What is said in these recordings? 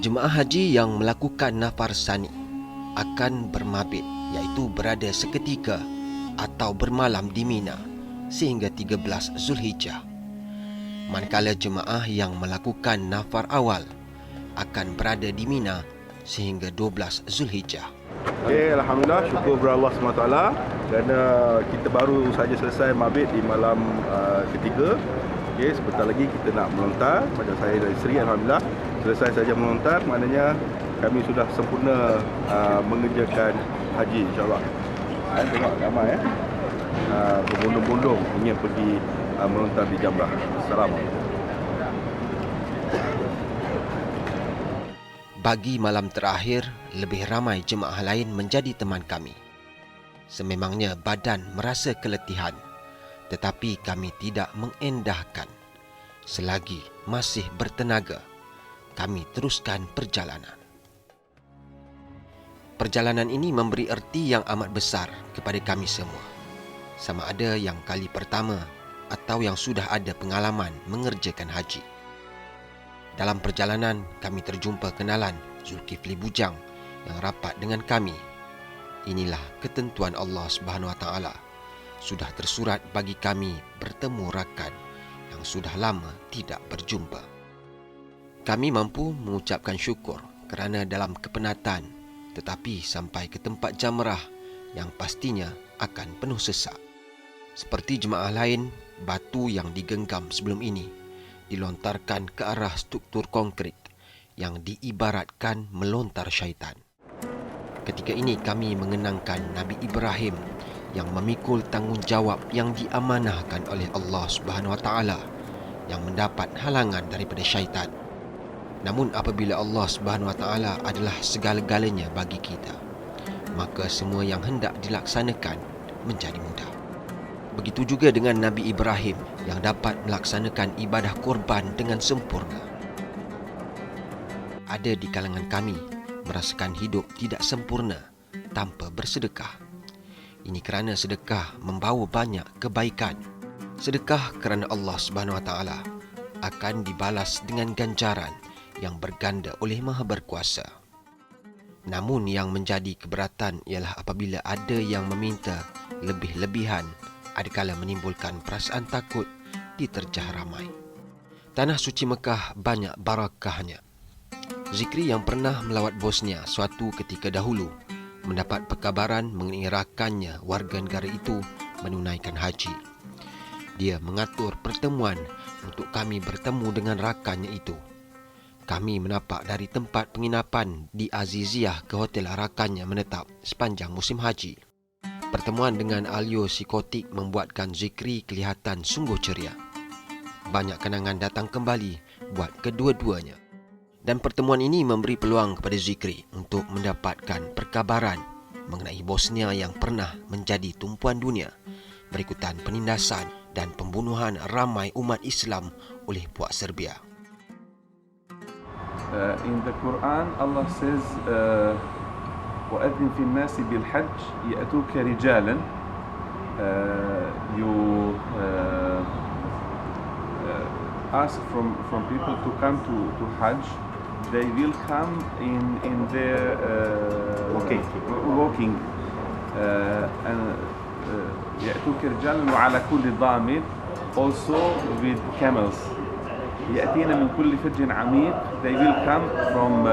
Jemaah haji yang melakukan nafar sani akan bermabit, iaitu berada seketika atau bermalam di Mina sehingga 13 Zulhijjah. Manakala jemaah yang melakukan nafar awal akan berada di Mina sehingga 12 Zulhijjah. Okay, Alhamdulillah, syukur kepada Allah SWT kerana kita baru saja selesai mabit di malam ketiga. Okay, sebentar lagi kita nak melontar. Macam saya dan isteri, Alhamdulillah selesai saja melontar, maknanya kami sudah sempurna mengerjakan haji, insyaAllah. Tengok ramai berbondong-bondong ingin pergi melontar di Jamrah. Assalamualaikum. Bagi malam terakhir, lebih ramai jemaah lain menjadi teman kami. Sememangnya badan merasa keletihan, tetapi kami tidak mengendahkan. Selagi masih bertenaga, kami teruskan perjalanan. Perjalanan ini memberi erti yang amat besar kepada kami semua. Sama ada yang kali pertama atau yang sudah ada pengalaman mengerjakan haji. Dalam perjalanan, kami terjumpa kenalan Zulkifli Bujang yang rapat dengan kami. Inilah ketentuan Allah SWT. Sudah tersurat bagi kami bertemu rakan yang sudah lama tidak berjumpa. Kami mampu mengucapkan syukur kerana dalam kepenatan, tetapi sampai ke tempat jamrah yang pastinya akan penuh sesak. Seperti jemaah lain, batu yang digenggam sebelum ini dilontarkan ke arah struktur konkret yang diibaratkan melontar syaitan. Ketika ini kami mengenangkan Nabi Ibrahim yang memikul tanggungjawab yang diamanahkan oleh Allah SWT yang mendapat halangan daripada syaitan. Namun apabila Allah SWT adalah segala-galanya bagi kita, maka semua yang hendak dilaksanakan menjadi mudah. Begitu juga dengan Nabi Ibrahim yang dapat melaksanakan ibadah korban dengan sempurna. Ada di kalangan kami merasakan hidup tidak sempurna tanpa bersedekah. Ini kerana sedekah membawa banyak kebaikan. Sedekah kerana Allah SWT akan dibalas dengan ganjaran yang berganda oleh Maha Berkuasa. Namun yang menjadi keberatan ialah apabila ada yang meminta lebih-lebihan, adakala menimbulkan perasaan takut diterjah ramai. Tanah suci Mekah banyak barakahnya. Zikri yang pernah melawat bosnya suatu ketika dahulu mendapat perkabaran mengenai rakannya warga negara itu menunaikan haji. Dia mengatur pertemuan untuk kami bertemu dengan rakannya itu. Kami menapak dari tempat penginapan di Aziziyah ke hotel rakannya menetap sepanjang musim haji. Pertemuan dengan Alio Psikotik membuatkan Zikri kelihatan sungguh ceria. Banyak kenangan datang kembali buat kedua-duanya. Dan pertemuan ini memberi peluang kepada Zikri untuk mendapatkan perkabaran mengenai bosnya yang pernah menjadi tumpuan dunia berikutan penindasan dan pembunuhan ramai umat Islam oleh puak Serbia. In the Quran, Allah says, وأذن في الناس بالحج يأتوك رجالا you ask from people to come to Hajj. They will come in their walking and يأتوك رجالا وعلى كل ضامر, also with camels. يأتينا من كل فج عميق. They will come from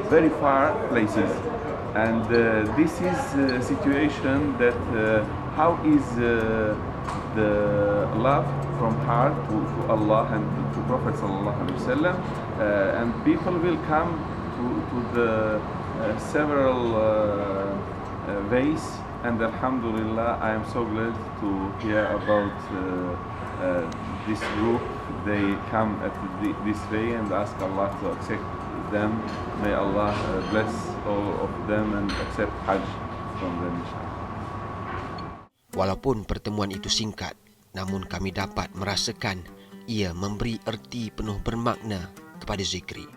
very far places. And this is a situation that how is the love from heart to Allah and to Prophet sallallahu alaihi wasallam, and people will come to the several ways, and Alhamdulillah, I am so glad to hear about this group. They come at this way and ask Allah to accept them. May Allah bless all of them and accept Hajj from them, insyaAllah. Walaupun pertemuan itu singkat, namun kami dapat merasakan ia memberi erti penuh bermakna kepada Zikri.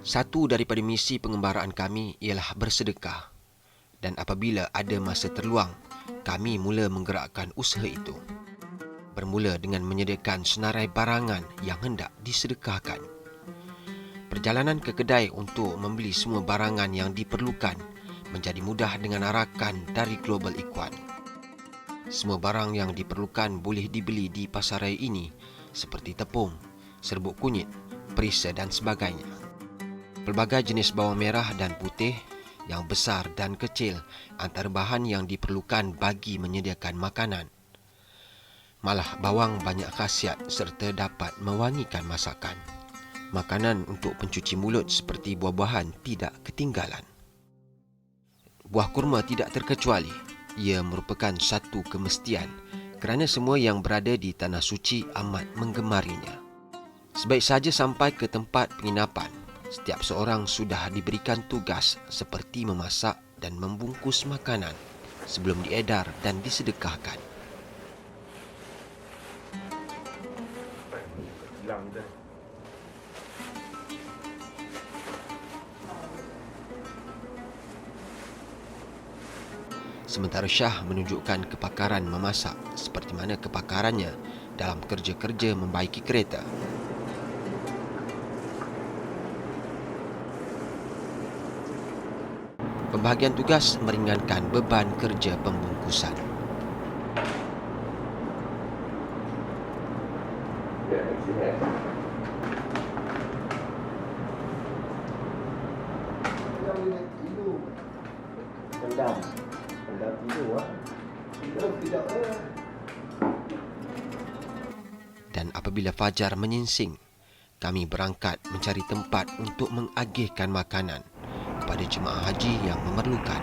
Satu daripada misi pengembaraan kami ialah bersedekah. Dan apabila ada masa terluang, kami mula menggerakkan usaha itu. Bermula dengan menyediakan senarai barangan yang hendak disedekahkan. Perjalanan ke kedai untuk membeli semua barangan yang diperlukan menjadi mudah dengan arakan dari Global Ikhwan. Semua barang yang diperlukan boleh dibeli di pasaraya ini seperti tepung, serbuk kunyit, perisa dan sebagainya. Pelbagai jenis bawang merah dan putih yang besar dan kecil antara bahan yang diperlukan bagi menyediakan makanan. Malah bawang banyak khasiat serta dapat mewangikan masakan. Makanan untuk pencuci mulut seperti buah-buahan tidak ketinggalan. Buah kurma tidak terkecuali. Ia merupakan satu kemestian kerana semua yang berada di Tanah Suci amat menggemarinya. Sebaik saja sampai ke tempat penginapan, setiap seorang sudah diberikan tugas seperti memasak dan membungkus makanan sebelum diedar dan disedekahkan. Sementara Syah menunjukkan kepakaran memasak seperti mana kepakarannya dalam kerja-kerja membaiki kereta. Pembahagian tugas meringankan beban kerja pembungkusan. Dan apabila fajar menyingsing, kami berangkat mencari tempat untuk mengagihkan makanan kepada jemaah haji yang memerlukan.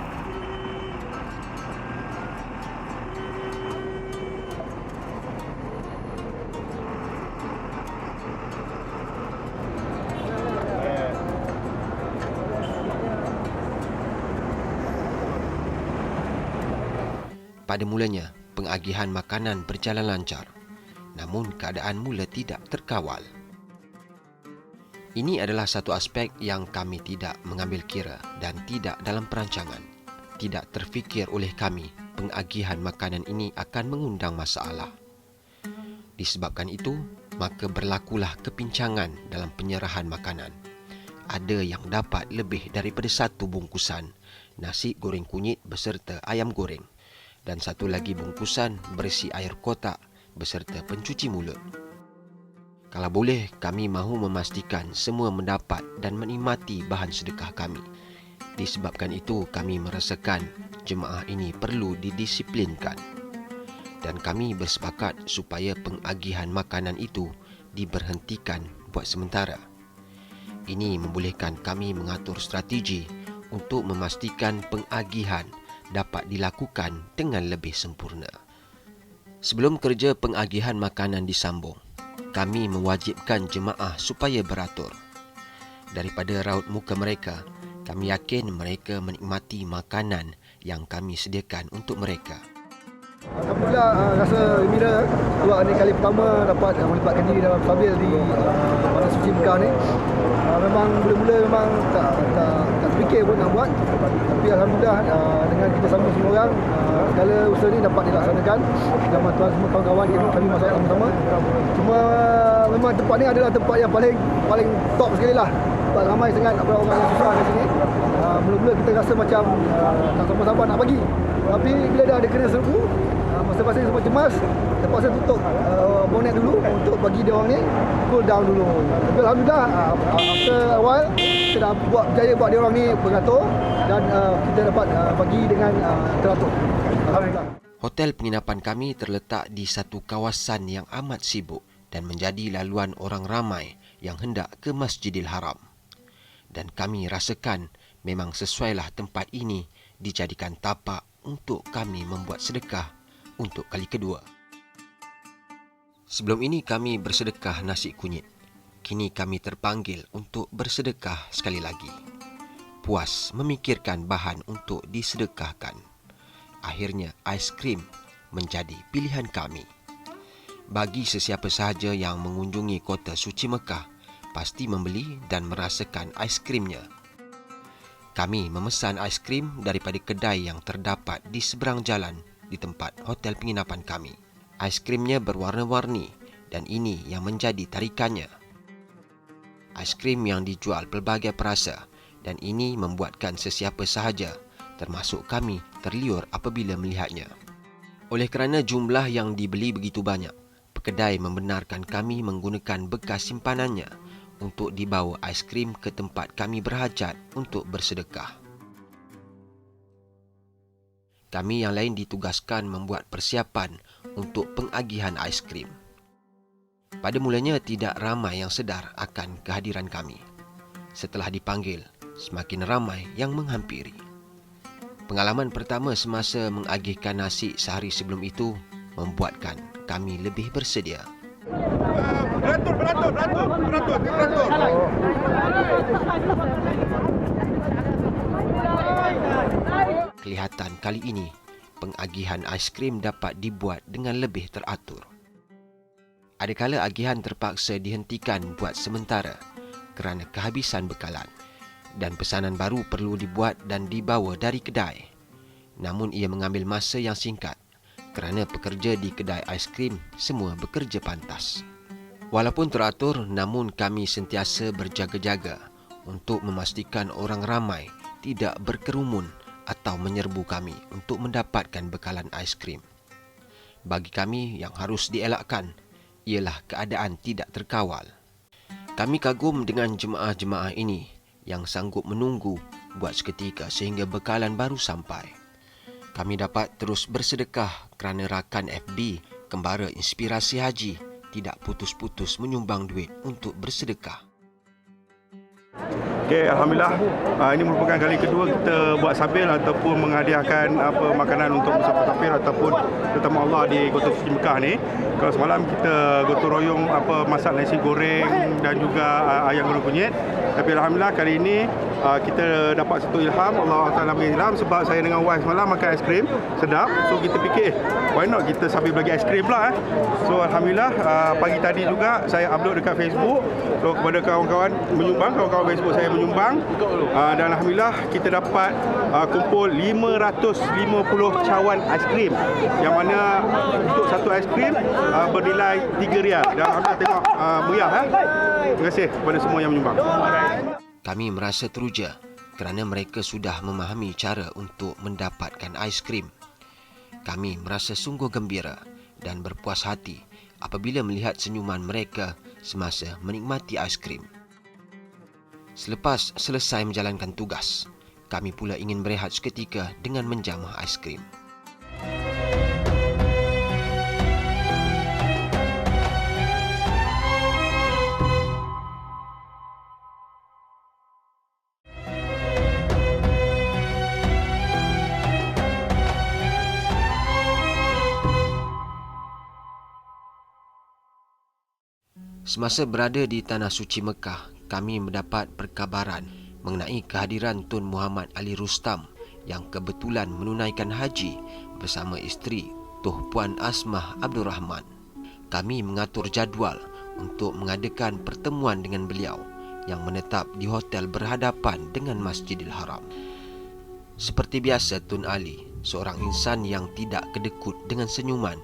Pada mulanya, pengagihan makanan berjalan lancar, namun keadaan mula tidak terkawal. Ini adalah satu aspek yang kami tidak mengambil kira dan tidak dalam perancangan. Tidak terfikir oleh kami pengagihan makanan ini akan mengundang masalah. Disebabkan itu, maka berlakulah kepincangan dalam penyerahan makanan. Ada yang dapat lebih daripada satu bungkusan nasi goreng kunyit beserta ayam goreng dan satu lagi bungkusan berisi air kotak beserta pencuci mulut. Kalau boleh, kami mahu memastikan semua mendapat dan menikmati bahan sedekah kami. Disebabkan itu, kami merasakan jemaah ini perlu didisiplinkan. Dan kami bersepakat supaya pengagihan makanan itu diberhentikan buat sementara. Ini membolehkan kami mengatur strategi untuk memastikan pengagihan dapat dilakukan dengan lebih sempurna. Sebelum kerja pengagihan makanan disambung, kami mewajibkan jemaah supaya beratur. Daripada raut muka mereka, kami yakin mereka menikmati makanan yang kami sediakan untuk mereka. Alhamdulillah, rasa gembira sebab ni kali pertama dapat melibatkan diri dalam sabil di Tanah Suci Mekah ni. Memang mula-mula memang tak terfikir pun nak buat, tapi alhamdulillah dengan kita sama semua orang, segala usaha ni dapat dilaksanakan bersama tuan semua kawan-kawan kami masuk sama-sama. Cuma memang tempat ni adalah tempat yang paling top sekali lah, sebab ramai sangat orang yang susah kat sini. Mula-mula kita rasa macam tak sabar-sabar nak bagi, tapi bila dah ada kena serbu, masing-masing semua cemas, terpaksa tutup bonet dulu untuk bagi dia orang ni cool down dulu. Tapi alhamdulillah, after a while kita dah berjaya buat dia orang ni beratur dan kita dapat bagi dengan teratur. Alhamdulillah. Hotel penginapan kami terletak di satu kawasan yang amat sibuk dan menjadi laluan orang ramai yang hendak ke Masjidil Haram. Dan kami rasakan memang sesuailah tempat ini dijadikan tapak untuk kami membuat sedekah untuk kali kedua. Sebelum ini kami bersedekah nasi kunyit. Kini kami terpanggil untuk bersedekah sekali lagi. Puas memikirkan bahan untuk disedekahkan. Akhirnya aiskrim menjadi pilihan kami. Bagi sesiapa sahaja yang mengunjungi kota suci Mekah, pasti membeli dan merasakan aiskrimnya. Kami memesan aiskrim daripada kedai yang terdapat di seberang jalan di tempat hotel penginapan kami. Aiskrimnya berwarna-warni dan ini yang menjadi tarikannya. Aiskrim yang dijual pelbagai perasa dan ini membuatkan sesiapa sahaja, termasuk kami, terliur apabila melihatnya. Oleh kerana jumlah yang dibeli begitu banyak, pekedai membenarkan kami menggunakan bekas simpanannya untuk dibawa aiskrim ke tempat kami berhajat untuk bersedekah. Kami yang lain ditugaskan membuat persiapan untuk pengagihan aiskrim. Pada mulanya tidak ramai yang sedar akan kehadiran kami. Setelah dipanggil, semakin ramai yang menghampiri. Pengalaman pertama semasa mengagihkan nasi sehari sebelum itu membuatkan kami lebih bersedia. Beratur. Kelihatan kali ini, pengagihan aiskrim dapat dibuat dengan lebih teratur. Adakala agihan terpaksa dihentikan buat sementara kerana kehabisan bekalan dan pesanan baru perlu dibuat dan dibawa dari kedai. Namun ia mengambil masa yang singkat kerana pekerja di kedai aiskrim semua bekerja pantas. Walaupun teratur, namun kami sentiasa berjaga-jaga untuk memastikan orang ramai tidak berkerumun atau menyerbu kami untuk mendapatkan bekalan aiskrim. Bagi kami yang harus dielakkan ialah keadaan tidak terkawal. Kami kagum dengan jemaah-jemaah ini yang sanggup menunggu buat seketika sehingga bekalan baru sampai. Kami dapat terus bersedekah kerana rakan FB Kembara Inspirasi Haji tidak putus-putus menyumbang duit untuk bersedekah. Okey, alhamdulillah. Ini merupakan kali kedua kita buat sabil ataupun menghadiahkan makanan untuk musafir ataupun tetamu Allah di Kota Suci Mekah ni. Kalau semalam kita gotong royong masak nasi goreng dan juga ayam goreng kunyit. Tapi alhamdulillah kali ini kita dapat satu ilham, Allah Taala beri ilham sebab saya dengan wife semalam makan aiskrim sedap. So kita fikir, why not kita sambil bagi aiskrim pula. So alhamdulillah pagi tadi juga saya upload dekat Facebook. So kepada kawan-kawan menyumbang, kawan-kawan Facebook saya menyumbang dan alhamdulillah kita dapat kumpul 550 cawan aiskrim yang mana untuk satu aiskrim bernilai RM3 dan alhamdulillah tengok meriah. Terima kasih kepada semua yang menyumbang. Kami merasa teruja kerana mereka sudah memahami cara untuk mendapatkan aiskrim. Kami merasa sungguh gembira dan berpuas hati apabila melihat senyuman mereka semasa menikmati aiskrim. Selepas selesai menjalankan tugas, kami pula ingin berehat seketika dengan menjamah aiskrim. Semasa berada di Tanah Suci Mekah, kami mendapat perkabaran mengenai kehadiran Tun Muhammad Ali Rustam yang kebetulan menunaikan haji bersama isteri Tuh Puan Asmah Abdul Rahman. Kami mengatur jadual untuk mengadakan pertemuan dengan beliau yang menetap di hotel berhadapan dengan Masjidil Haram. Seperti biasa, Tun Ali seorang insan yang tidak kedekut dengan senyuman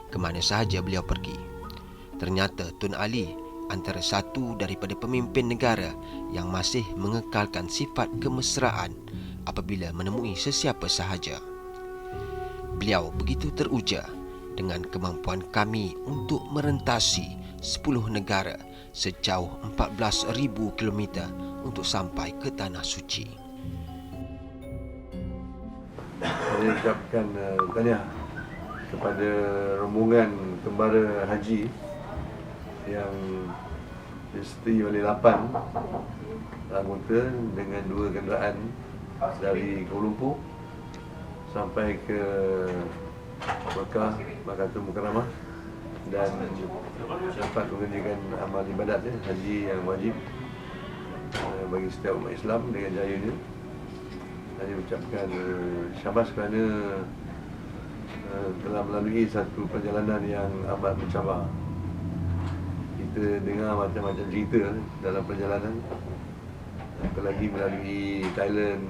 ke mana sahaja beliau pergi. Ternyata Tun Ali antara satu daripada pemimpin negara yang masih mengekalkan sifat kemesraan apabila menemui sesiapa sahaja. Beliau begitu teruja dengan kemampuan kami untuk merentasi 10 negara sejauh 14,000 km untuk sampai ke Tanah Suci. Saya ucapkan tahniah kepada rombongan Kembara Haji yang disertai oleh 8 anggota dengan 2 kenderaan dari Kuala Lumpur sampai ke Mekah, Makkatul Mukarramah dan dapat mengerjakan amal ibadat haji yang wajib bagi setiap umat Islam dengan jayanya. Saya ucapkan syabas kerana telah melalui satu perjalanan yang amat mencabar. Kita dengar macam-macam cerita dalam perjalanan, apalagi melalui Thailand,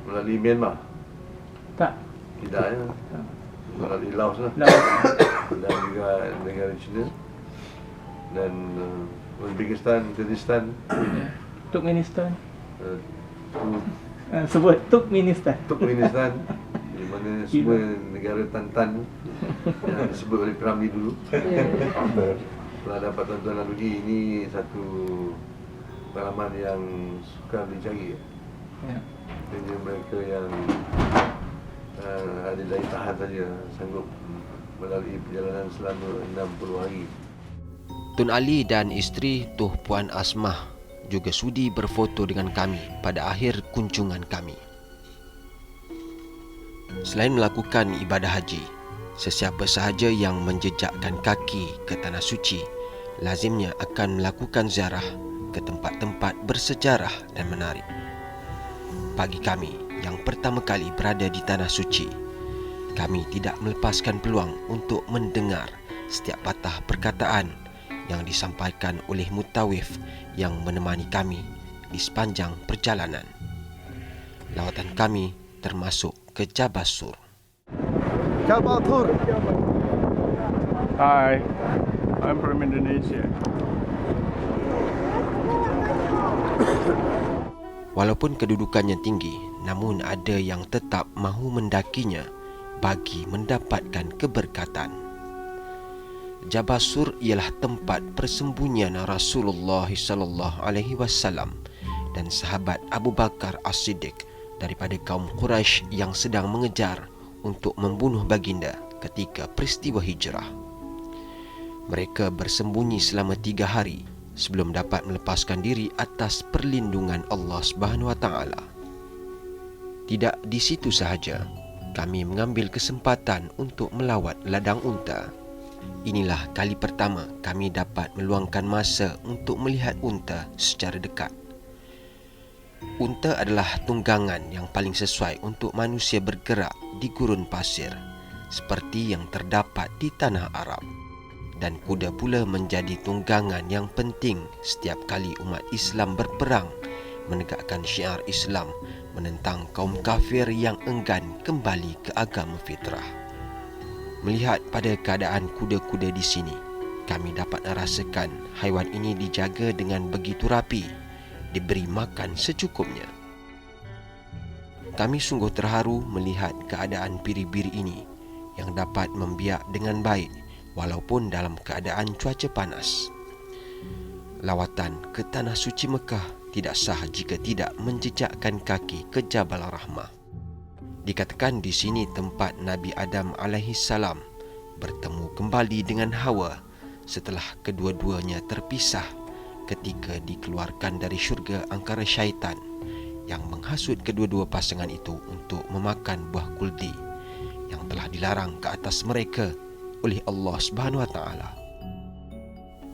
melalui Myanmar. Tak. Tidak ya. Melalui Laos lah. Dan juga negara China. Dan Uzbekistan, Kyrgyzstan, Turkmenistan. uh, Sebut Turkmenistan. Turkmenistan, di mana semua negara Tantan yang disebut oleh Piramli dulu. Setelah dapat tontonan uji, ini satu pengalaman yang sukar dicari. Ya. Hanya mereka yang ada daya tahan saja sanggup melalui perjalanan selama 60 hari. Tun Ali dan isteri Tuh Puan Asmah juga sudi berfoto dengan kami pada akhir kunjungan kami. Selain melakukan ibadah haji, sesiapa sahaja yang menjejakkan kaki ke Tanah Suci lazimnya akan melakukan ziarah ke tempat-tempat bersejarah dan menarik. Bagi kami yang pertama kali berada di Tanah Suci, kami tidak melepaskan peluang untuk mendengar setiap patah perkataan yang disampaikan oleh mutawif yang menemani kami di sepanjang perjalanan. Lawatan kami termasuk ke Jabal Sur. Jabal Tur. Hi, I'm from Indonesia. Walaupun kedudukannya tinggi, namun ada yang tetap mahu mendakinya bagi mendapatkan keberkatan. Jabal Sur ialah tempat persembunyian Rasulullah SAW dan sahabat Abu Bakar As-Siddiq daripada kaum Quraisy yang sedang mengejar untuk membunuh baginda ketika peristiwa hijrah. Mereka bersembunyi selama 3 hari sebelum dapat melepaskan diri atas perlindungan Allah SWT. Tidak di situ sahaja, kami mengambil kesempatan untuk melawat ladang unta. Inilah kali pertama kami dapat meluangkan masa untuk melihat unta secara dekat. Unta adalah tunggangan yang paling sesuai untuk manusia bergerak di gurun pasir, seperti yang terdapat di tanah Arab. Dan kuda pula menjadi tunggangan yang penting setiap kali umat Islam berperang menegakkan syiar Islam menentang kaum kafir yang enggan kembali ke agama fitrah. Melihat pada keadaan kuda-kuda di sini, kami dapat merasakan haiwan ini dijaga dengan begitu rapi, diberi makan secukupnya. Kami sungguh terharu melihat keadaan biri-biri ini yang dapat membiak dengan baik walaupun dalam keadaan cuaca panas. Lawatan ke Tanah Suci Mekah tidak sah jika tidak menjejakkan kaki ke Jabal Rahmah. Dikatakan di sini tempat Nabi Adam alaihissalam bertemu kembali dengan Hawa setelah kedua-duanya terpisah ketika dikeluarkan dari syurga angkara syaitan yang menghasut kedua-dua pasangan itu untuk memakan buah kuldi yang telah dilarang ke atas mereka oleh Allah Subhanahu wa taala.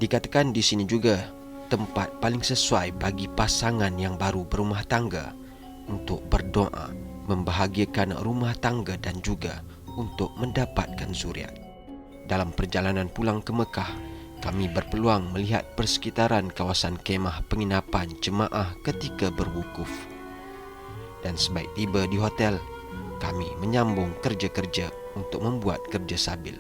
Dikatakan di sini juga tempat paling sesuai bagi pasangan yang baru berumah tangga untuk berdoa, membahagiakan rumah tangga dan juga untuk mendapatkan zuriat. Dalam perjalanan pulang ke Mekah, kami berpeluang melihat persekitaran kawasan kemah penginapan jemaah ketika berwukuf. Dan sebaik tiba di hotel, kami menyambung kerja-kerja untuk membuat kerja sabil.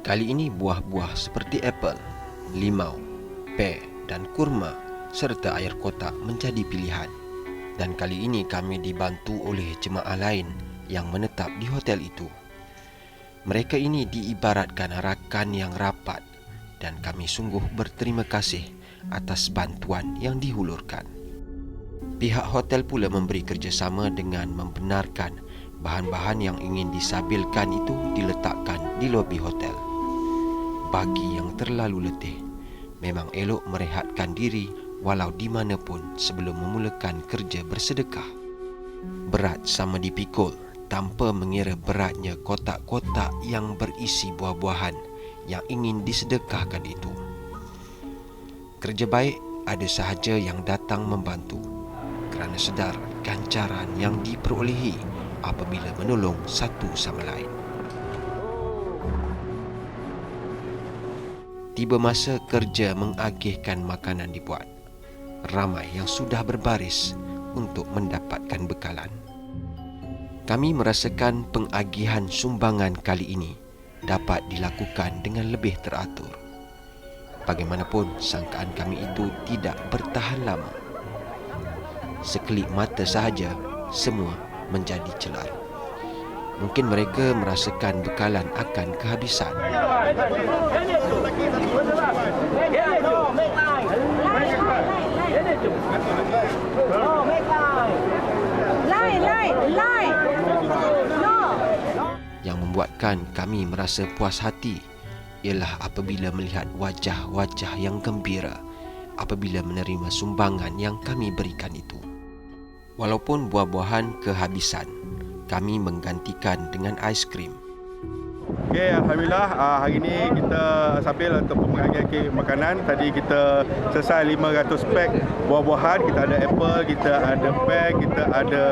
Kali ini buah-buah seperti apel, limau, pe dan kurma serta air kotak menjadi pilihan. Dan kali ini kami dibantu oleh jemaah lain yang menetap di hotel itu. Mereka ini diibaratkan rakan yang rapat dan kami sungguh berterima kasih atas bantuan yang dihulurkan. Pihak hotel pula memberi kerjasama dengan membenarkan bahan-bahan yang ingin disabilkan itu diletakkan di lobi hotel. Bagi yang terlalu letih, memang elok merehatkan diri walau di mana pun sebelum memulakan kerja bersedekah. Berat sama dipikul tanpa mengira beratnya kotak-kotak yang berisi buah-buahan yang ingin disedekahkan itu. Kerja baik ada sahaja yang datang membantu kerana sedar ganjaran yang diperolehi apabila menolong satu sama lain. Tiba masa kerja mengagihkan makanan dibuat. Ramai yang sudah berbaris untuk mendapatkan bekalan. Kami merasakan pengagihan sumbangan kali ini dapat dilakukan dengan lebih teratur. Bagaimanapun, sangkaan kami itu tidak bertahan lama. Sekelip mata sahaja, semua menjadi celar. Mungkin mereka merasakan bekalan akan kehabisan. Yang membuatkan kami merasa puas hati ialah apabila melihat wajah-wajah yang gembira apabila menerima sumbangan yang kami berikan itu. Walaupun buah-buahan kehabisan, kami menggantikan dengan aiskrim. Okey, Alhamdulillah hari ini kita sambil untuk pembagian makanan. Tadi kita selesai 500 pack buah-buahan. Kita ada apple, kita ada pear, kita ada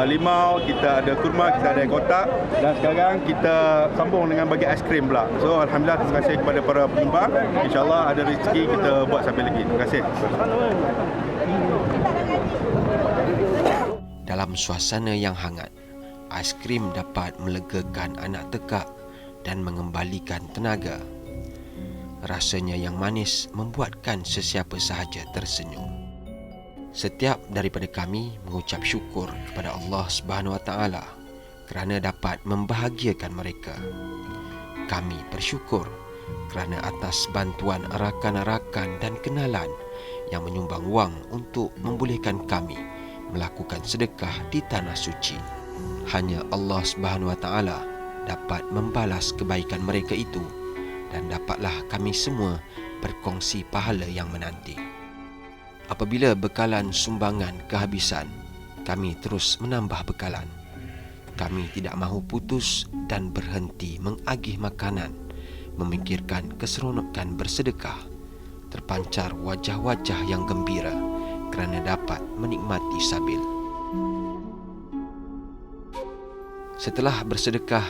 limau, kita ada kurma, kita ada kotak. Dan sekarang kita sambung dengan bagi aiskrim pula. So Alhamdulillah, terima kasih kepada para penyumbang. InsyaAllah ada rezeki kita buat sampai lagi. Terima kasih. Dalam suasana yang hangat, aiskrim dapat melegakan anak tekak dan mengembalikan tenaga. Rasanya yang manis membuatkan sesiapa sahaja tersenyum. Setiap daripada kami mengucap syukur kepada Allah Subhanahu Wa Taala kerana dapat membahagiakan mereka. Kami bersyukur kerana atas bantuan rakan-rakan dan kenalan yang menyumbang wang untuk membolehkan kami melakukan sedekah di tanah suci. Hanya Allah Subhanahu Wa Taala dapat membalas kebaikan mereka itu dan dapatlah kami semua berkongsi pahala yang menanti. Apabila bekalan sumbangan kehabisan, kami terus menambah bekalan. Kami tidak mahu putus dan berhenti mengagih makanan, memikirkan keseronokan bersedekah. Terpancar wajah-wajah yang gembira kerana dapat menikmati sabil. Setelah bersedekah,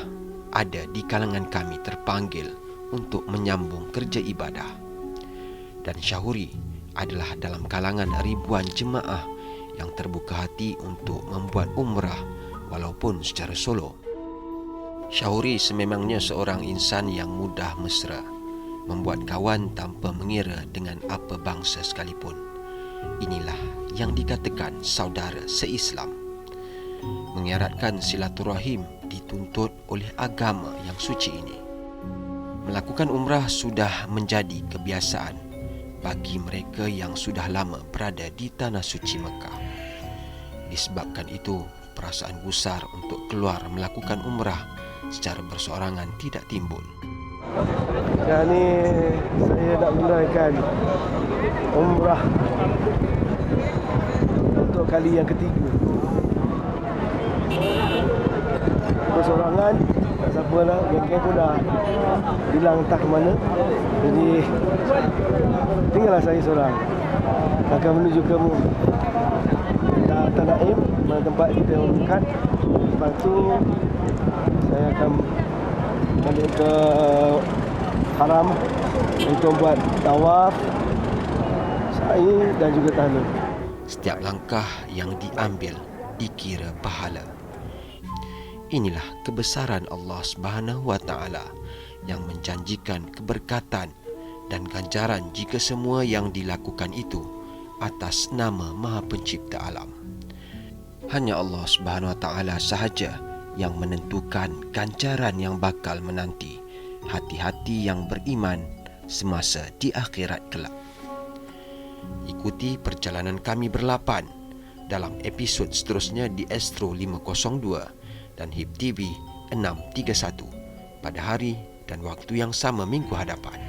ada di kalangan kami terpanggil untuk menyambung kerja ibadah. Dan Syahuri adalah dalam kalangan ribuan jemaah yang terbuka hati untuk membuat umrah walaupun secara solo. Syahuri sememangnya seorang insan yang mudah mesra, membuat kawan tanpa mengira dengan apa bangsa sekalipun. Inilah yang dikatakan saudara se-Islam. Mengeratkan silaturahim dituntut oleh agama yang suci ini. Melakukan umrah sudah menjadi kebiasaan bagi mereka yang sudah lama berada di tanah suci Mekah. Disebabkan itu, perasaan gusar untuk keluar melakukan umrah secara bersorangan tidak timbul. Sekarang ni saya nak menunaikan umrah untuk kali yang ketiga. Bersorangan, tak siapa lah, geng-geng pun dah hilang entah ke mana. Jadi tinggallah saya seorang. Akan menuju ke Tanaim, mana tempat kita mendekat. Lepas tu saya akan balik ke Haram untuk buat tawaf, sa'i dan juga tahlul. Setiap langkah yang diambil dikira pahala. Inilah kebesaran Allah Subhanahu Wa Taala yang menjanjikan keberkatan dan ganjaran jika semua yang dilakukan itu atas nama Maha Pencipta alam. Hanya Allah Subhanahu Wa Taala sahaja yang menentukan ganjaran yang bakal menanti hati-hati yang beriman semasa di akhirat kelak. Ikuti perjalanan kami berlapan dalam episod seterusnya di Astro 502 dan HIP TV 631 pada hari dan waktu yang sama minggu hadapan.